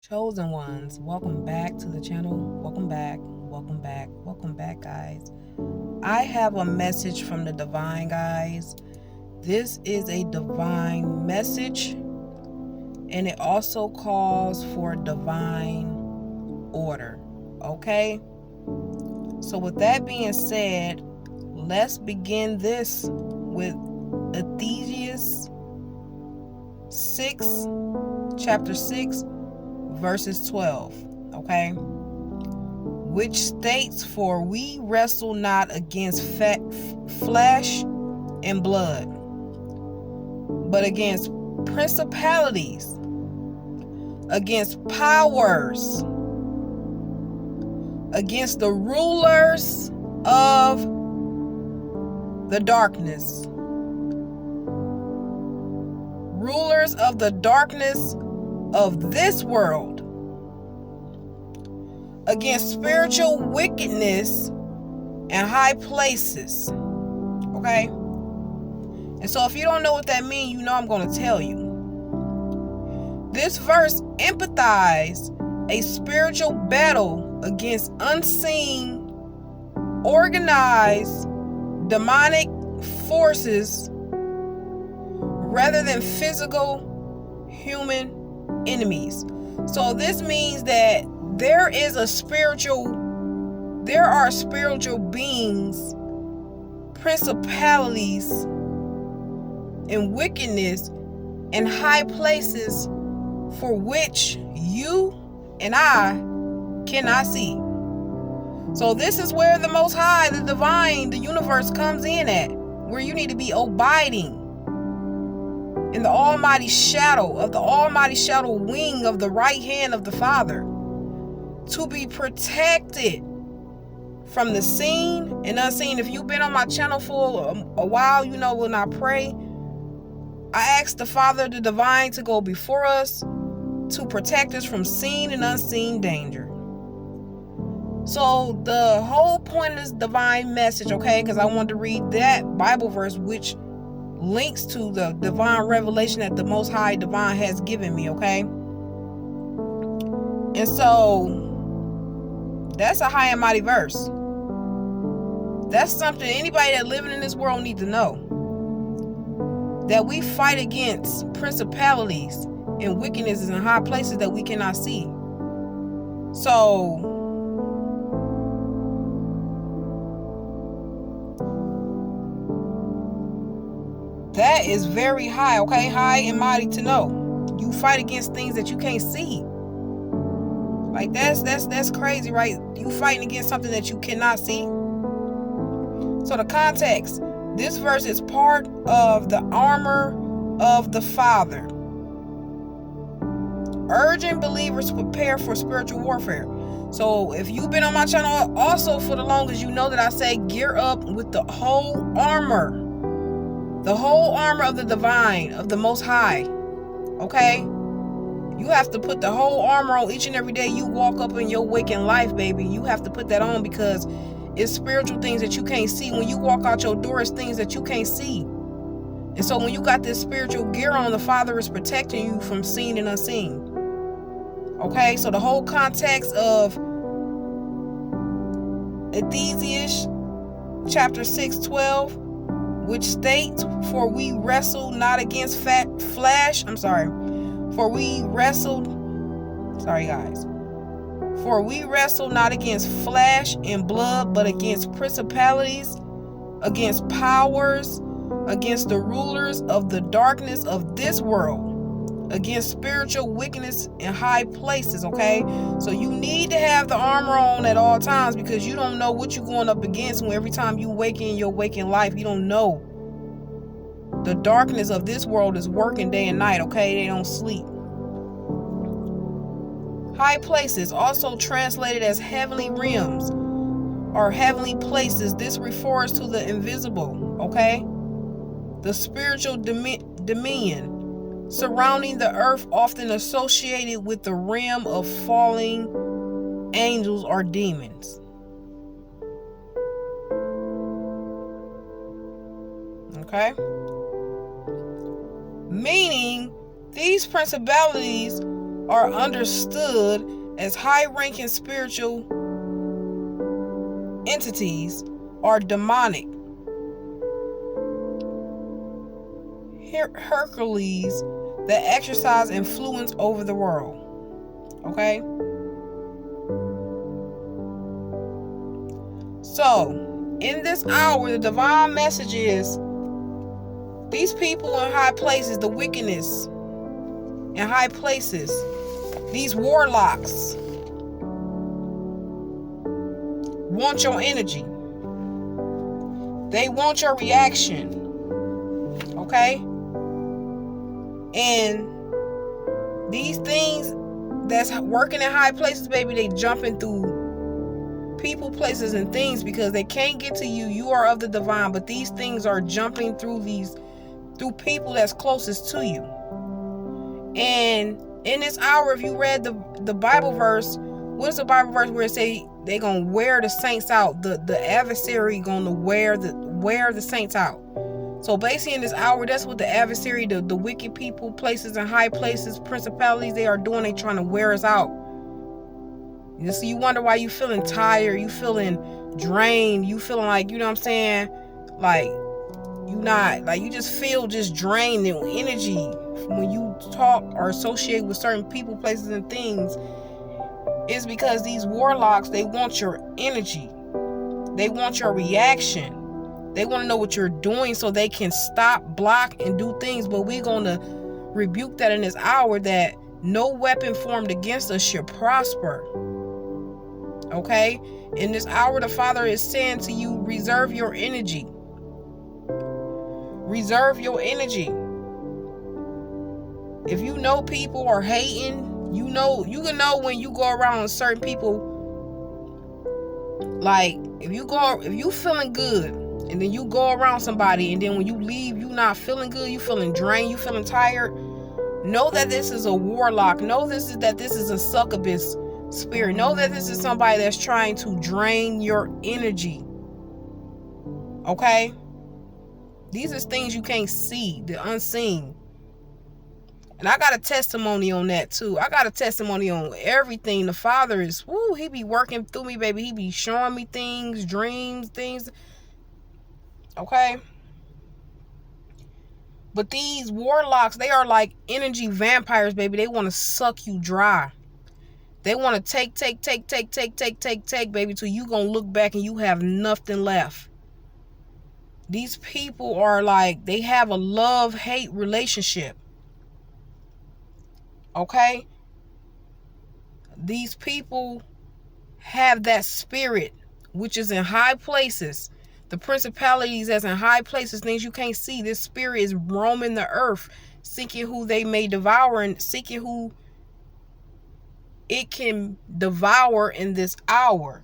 Chosen ones, welcome back to the channel. Welcome back, guys. I have a message from the divine, guys. This is a divine message, and it also calls for divine order. Okay? So, with that being said, let's begin this with Ephesians 6, chapter 6, verses 12. Okay? Which states, "For we wrestle not against flesh and blood, but against principalities, against powers, against the rulers of the darkness." Rulers of the darkness of this world, against spiritual wickedness in high places. Okay? And so if you don't know what that means, you know I'm going to tell you. This verse empathizes a spiritual battle against unseen, organized, demonic forces rather than physical human enemies. So this means that there are spiritual beings, principalities, and wickedness in high places for which you and I cannot see. So this is where the Most High, the divine, the universe comes in at, where you need to be abiding in the almighty shadow wing of the right hand of the Father, to be protected from the seen and unseen. If you've been on my channel for a while, you know when I pray, I ask the Father, the divine, to go before us to protect us from seen and unseen danger. So the whole point of this divine message, okay, because I wanted to read that Bible verse which links to the divine revelation that the Most High divine has given me, okay? And so that's a high and mighty verse. That's something anybody that living in this world need to know. That we fight against principalities and wickednesses in high places that we cannot see. So that is very high, okay? High and mighty to know. You fight against things that you can't see. Like that's crazy, right? You fighting against something that you cannot see. So the context, this verse is part of the armor of the Father, urging believers to prepare for spiritual warfare. So if you've been on my channel also for the longest, you know that I say gear up with the whole armor of the divine, of the Most High. Okay? You have to put the whole armor on each and every day you walk up in your waking life, baby. You have to put that on because it's spiritual things that you can't see. When you walk out your door, it's things that you can't see. And so when you got this spiritual gear on, the Father is protecting you from seen and unseen. Okay? So the whole context of Ephesians chapter 6:12, which states, "For we wrestle not against flesh." For we wrestle not against flesh and blood, but against principalities, against powers, against the rulers of the darkness of this world, against spiritual wickedness in high places, okay? So you need to have the armor on at all times because you don't know what you're going up against when every time you wake in your waking life. You don't know. The darkness of this world is working day and night, okay? They don't sleep. High places, also translated as heavenly realms or heavenly places. This refers to the invisible, okay? The spiritual dominion surrounding the earth, often associated with the realm of falling angels or demons. Okay? Meaning, these principalities are understood as high-ranking spiritual entities are demonic. Hercules that exercise influence over the world. Okay? So, in this hour, the divine message is these people in high places, the wickedness in high places, these warlocks want your energy. They want your reaction. Okay? And these things that's working in high places, baby, they jumping through people, places, and things because they can't get to you. You are of the divine, but these things are jumping through people that's closest to you. And in this hour, if you read the Bible verse, what's the Bible verse where it say they gonna wear the saints out? The adversary gonna wear the saints out. So basically in this hour, that's what the adversary, the wicked people, places in high places, principalities, they are doing. They trying to wear us out. So you wonder why you feeling tired, you feeling drained, you feeling like, you know what I'm saying, like you just feel just drained in energy when you talk or associate with certain people, places, and things. It's because these warlocks, they want your energy, they want your reaction. They want to know what you're doing so they can stop, block, and do things. But we're going to rebuke that in this hour, that no weapon formed against us should prosper. Okay? In this hour, the Father is saying to you, reserve your energy. Reserve your energy. If you know people are hating, you can know when you go around certain people. Like, if you feeling good, and then you go around somebody, and then when you leave, you not feeling good, you feeling drained, you feeling tired, know that this is a warlock. Know that this is a succubus spirit. Know that this is somebody that's trying to drain your energy. Okay? These are things you can't see, the unseen. And I got a testimony on that too. I got a testimony on everything. The Father is, he be working through me, baby. He be showing me things, dreams, things. Okay? But these warlocks, they are like energy vampires, baby. They want to suck you dry. They want to take, baby, till you gonna look back and you have nothing left. These people are like, they have a love-hate relationship. Okay? These people have that spirit, which is in high places. The principalities that's in high places, things you can't see. This spirit is roaming the earth, seeking who they may devour and seeking who it can devour in this hour.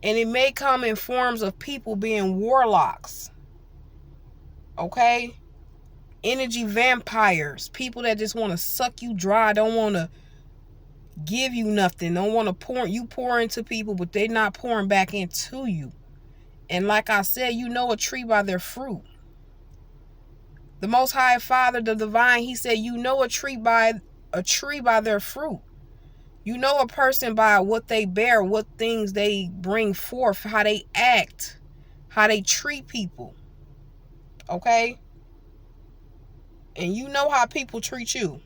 And it may come in forms of people being warlocks. Okay? Energy vampires. People that just want to suck you dry, don't want to give you nothing, don't want to pour into people, but they're not pouring back into you. And like I said, you know a tree by their fruit. The Most High Father, the Divine, He said, you know a tree by their fruit. You know a person by what they bear, what things they bring forth, how they act, how they treat people. Okay? And you know how people treat you.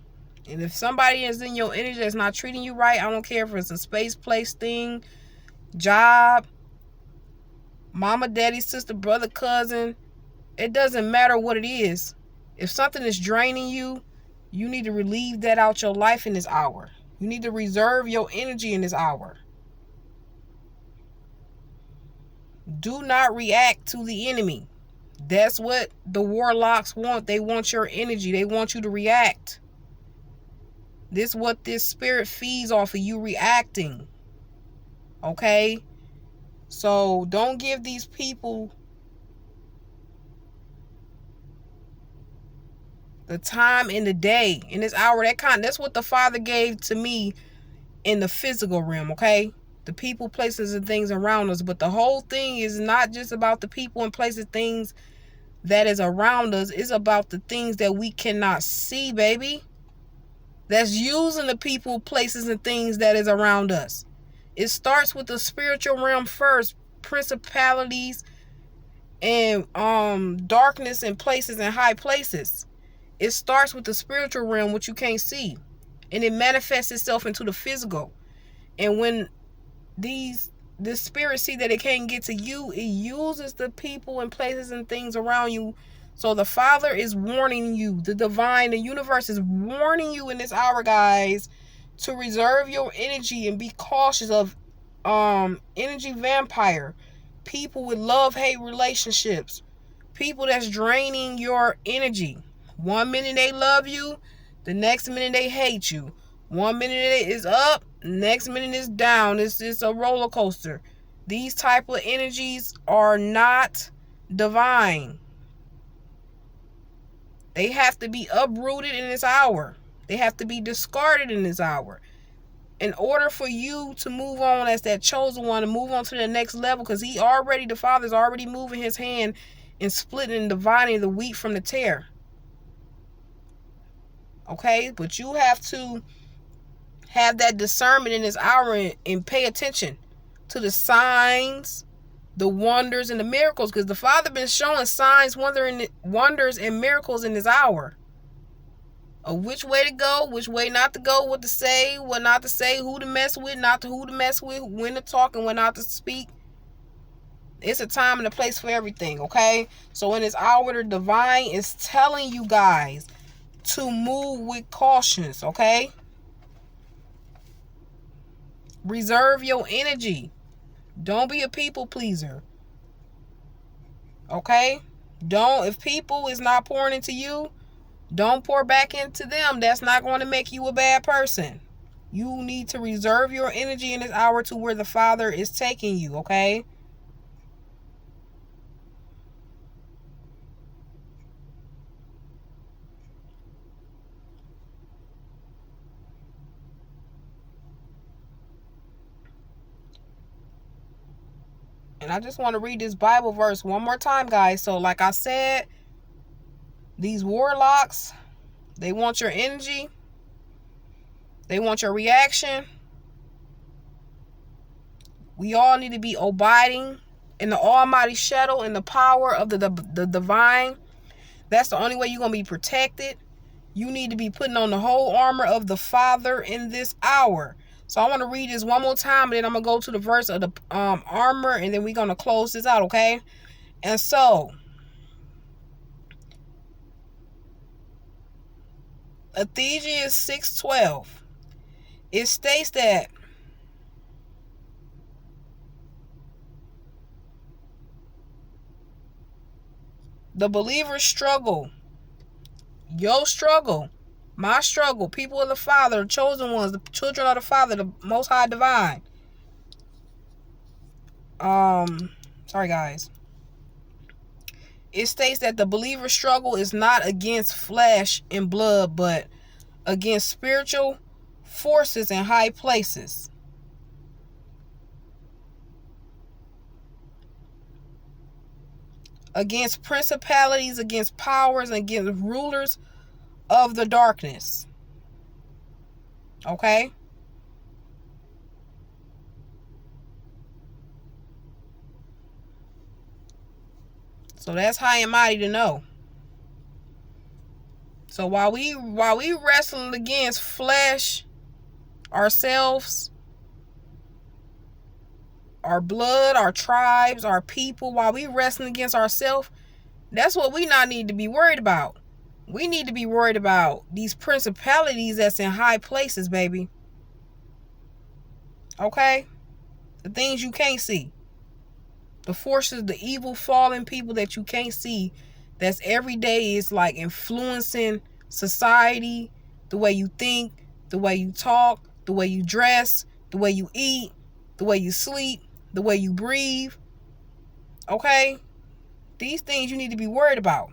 And if somebody is in your energy that's not treating you right, I don't care if it's a space, place, thing, job, mama, daddy, sister, brother, cousin, it doesn't matter what it is. If something is draining you, you need to relieve that out your life in this hour. You need to reserve your energy in this hour. Do not react to the enemy. That's what the warlocks want. They want your energy. They want you to react. This is what this spirit feeds off of, you reacting. Okay? So don't give these people the time in the day, in this hour. That's what the Father gave to me in the physical realm, okay? The people, places, and things around us. But the whole thing is not just about the people and places, things that is around us. It's about the things that we cannot see, baby. that's using the people, places, and things that is around us. It starts with the spiritual realm first. Principalities and darkness in places and high places. It starts with the spiritual realm, which you can't see, and it manifests itself into the physical. And when this spirit see that it can't get to you, it uses the people and places and things around you. So the Father is warning you, the divine, the universe is warning you in this hour, guys, to reserve your energy and be cautious of energy vampire, people with love-hate relationships, people that's draining your energy. One minute they love you, the next minute they hate you. One minute it is up, next minute it's down. It's a roller coaster. These type of energies are not divine. They have to be uprooted in this hour. They have to be discarded in this hour. In order for you to move on as that chosen one and move on to the next level, because the Father's already moving his hand and splitting and dividing the wheat from the tare. Okay? But you have to have that discernment in this hour and pay attention to the signs, the wonders, and the miracles, because the Father been showing signs, wonders, and miracles in this hour of which way to go, which way not to go, what to say, what not to say, who to mess with, who to mess with, when to talk and when not to speak. It's a time and a place for everything, okay? So in this hour, the divine is telling you guys to move with cautions, okay? Reserve your energy. Don't be a people pleaser, okay? If people is not pouring into you, don't pour back into them. That's not going to make you a bad person. You need to reserve your energy in this hour to where the Father is taking you, okay? And I just want to read this Bible verse one more time, guys. So like I said, these warlocks, they want your energy. They want your reaction. We all need to be abiding in the almighty shadow and the power of the divine. That's the only way you're going to be protected. You need to be putting on the whole armor of the Father in this hour. So I want to read this one more time, and then I'm going to go to the verse of the armor, and then we're going to close this out, okay? And so, Ephesians 6:12, it states that the believer's struggle, your struggle, my struggle, people of the Father, the chosen ones, the children of the Father, the Most High Divine. Sorry guys. It states that the believer's struggle is not against flesh and blood, but against spiritual forces in high places. Against principalities, against powers, and against rulers of the darkness. Okay? So that's high and mighty to know. So while we wrestling against flesh, ourselves, our blood, our tribes, our people, while we wrestling against ourselves, that's what we not need to be worried about. We need to be worried about these principalities that's in high places, baby. Okay? The things you can't see. The forces, the evil fallen people that you can't see, that's every day is like influencing society, the way you think, the way you talk, the way you dress, the way you eat, the way you sleep, the way you breathe. Okay? These things you need to be worried about.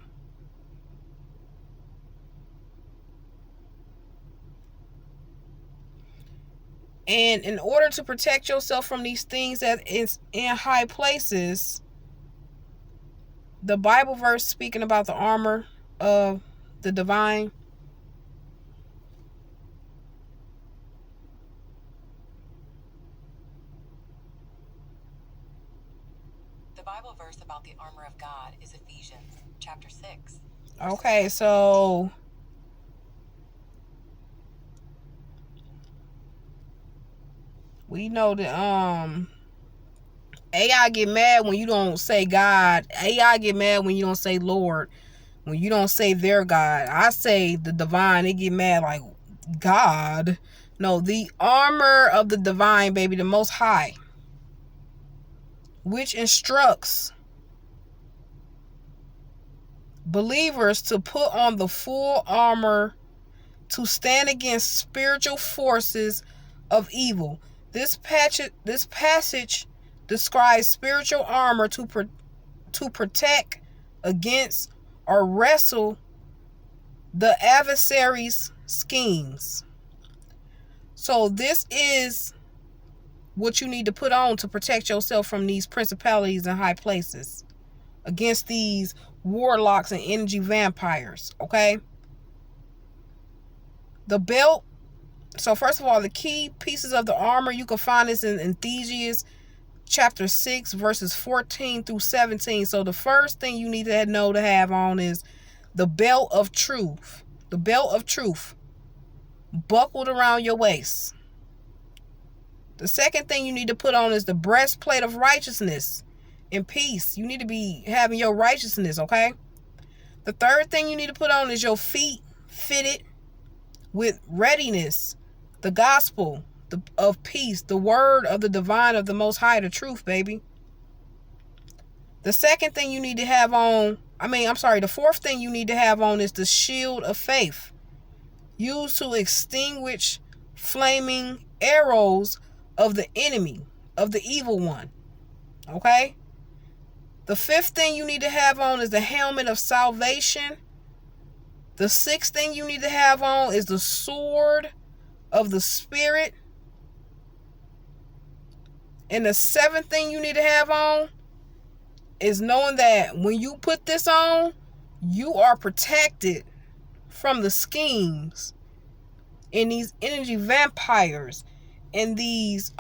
And in order to protect yourself from these things that is in high places, the Bible verse speaking about the armor of the divine, The Bible verse about the armor of God is Ephesians chapter 6. Okay, so we know that AI get mad when you don't say God. AI get mad when you don't say Lord. When you don't say their God. I say the divine. They get mad like God. No, the armor of the divine, baby, the most high, which instructs believers to put on the full armor to stand against spiritual forces of evil. This passage describes spiritual armor to protect against or wrestle the adversary's schemes. So this is what you need to put on to protect yourself from these principalities in high places, against these warlocks and energy vampires, okay? The belt. So first of all, the key pieces of the armor, you can find this in Ephesians chapter 6, verses 14 through 17. So the first thing you need to know to have on is the belt of truth. The belt of truth buckled around your waist. The second thing you need to put on is the breastplate of righteousness and peace. You need to be having your righteousness, okay? The third thing you need to put on is your feet fitted with readiness, the gospel of peace, the word of the divine of the most high, the truth, baby. The second thing you need to have on, the fourth thing you need to have on is the shield of faith, used to extinguish flaming arrows of the enemy, of the evil one. Okay? The fifth thing you need to have on is the helmet of salvation. The sixth thing you need to have on is the sword of the Spirit. And the seventh thing you need to have on is knowing that when you put this on, you are protected from the schemes and these energy vampires and these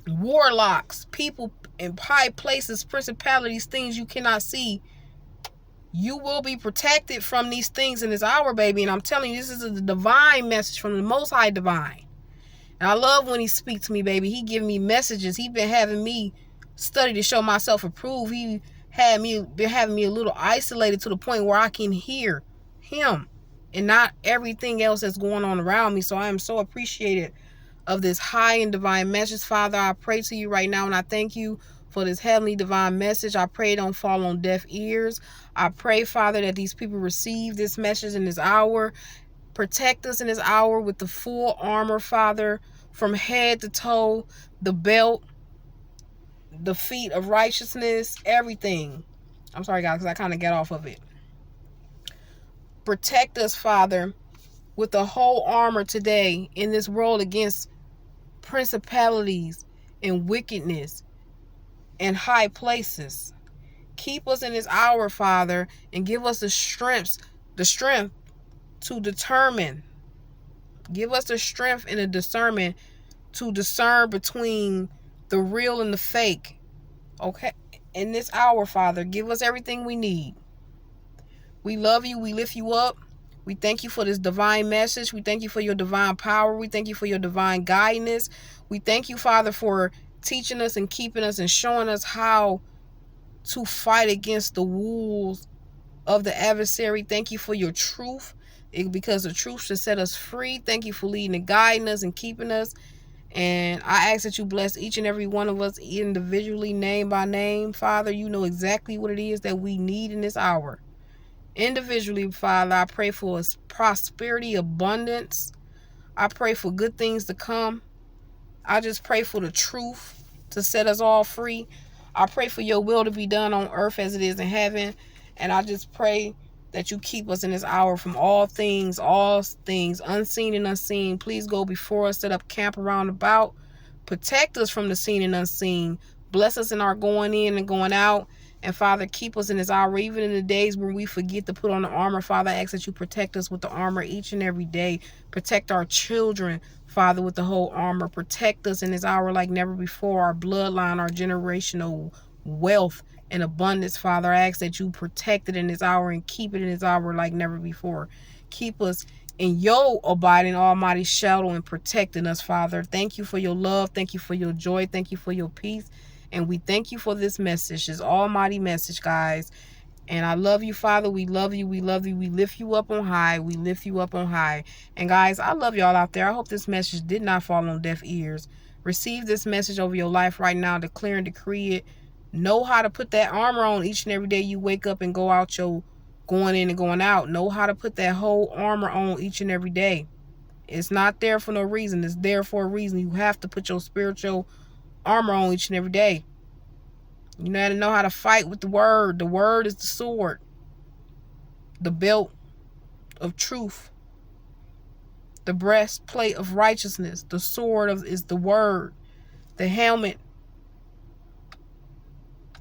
warlocks, people in high places, principalities, things you cannot see. You will be protected from these things in this hour, baby. And I'm telling you, this is a divine message from the Most High Divine. And I love when he speaks to me, baby. He give me messages. He been having me study to show myself approved. He been having me a little isolated to the point where I can hear him and not everything else that's going on around me. So I am so appreciative of this high and divine message. Father, I pray to you right now, and I thank you for this heavenly divine message. I pray it don't fall on deaf ears. I pray, Father, that these people receive this message in this hour. Protect us in this hour with the full armor, Father, from head to toe, the belt, the feet of righteousness, everything. I'm sorry, guys, because I kind of got off of it. Protect us, Father, with the whole armor today in this world against principalities and wickedness and high places. Keep us in this hour, Father, and give us the strength to determine. Give us the strength and the discernment to discern between the real and the fake. Okay? In this hour, Father, give us everything we need. We love you. We lift you up. We thank you for this divine message. We thank you for your divine power. We thank you for your divine guidance. We thank you, Father, for teaching us and keeping us and showing us how to fight against the wolves of the adversary. Thank you for your truth, because the truth should set us free. Thank you for leading and guiding us and keeping us. And I ask that you bless each and every one of us individually, name by name. Father, you know exactly what it is that we need in this hour. Individually, Father, I pray for prosperity, abundance. I pray for good things to come. I just pray for the truth to set us all free. I pray for your will to be done on earth as it is in heaven. And I just pray that you keep us in this hour from all things, unseen and unseen. Please go before us, set up camp around about. Protect us from the seen and unseen. Bless us in our going in and going out. And Father, keep us in this hour, even in the days when we forget to put on the armor. Father, I ask that you protect us with the armor each and every day. Protect our children, Father, with the whole armor. Protect us in this hour like never before. Our bloodline, our generational wealth and abundance, Father. I ask that you protect it in this hour and keep it in this hour like never before. Keep us in your abiding almighty shadow and protecting us, Father. Thank you for your love. Thank you for your joy. Thank you for your peace. And we thank you for this message, this almighty message, guys. And I love you, Father. We love you. We love you. We lift you up on high. We lift you up on high. And guys, I love y'all out there. I hope this message did not fall on deaf ears. Receive this message over your life right now. Declare and decree it. Know how to put that armor on each and every day you wake up and go out your going in and going out. Know how to put that whole armor on each and every day. It's not there for no reason. It's there for a reason. You have to put your spiritual armor on each and every day. You got to know how to fight with the word. The word is the sword. The belt of truth. The breastplate of righteousness. The sword is the word. The helmet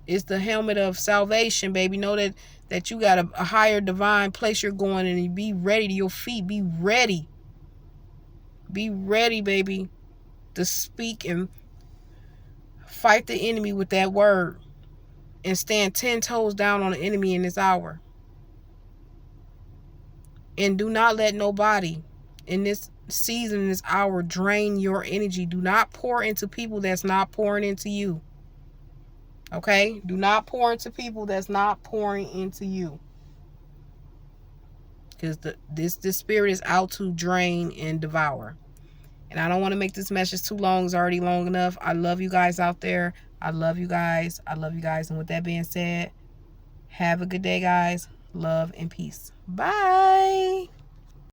is the helmet of salvation, baby. Know that you got a higher divine place you're going in, and be ready to your feet. Be ready. Be ready, baby, to speak and fight the enemy with that word. And stand 10 toes down on the enemy in this hour. And do not let nobody in this season, in this hour, drain your energy. Do not pour into people that's not pouring into you. Okay? Do not pour into people that's not pouring into you. Because this spirit is out to drain and devour. And I don't want to make this message too long. It's already long enough. I love you guys out there. I love you guys. I love you guys. And with that being said, have a good day, guys. Love and peace. Bye.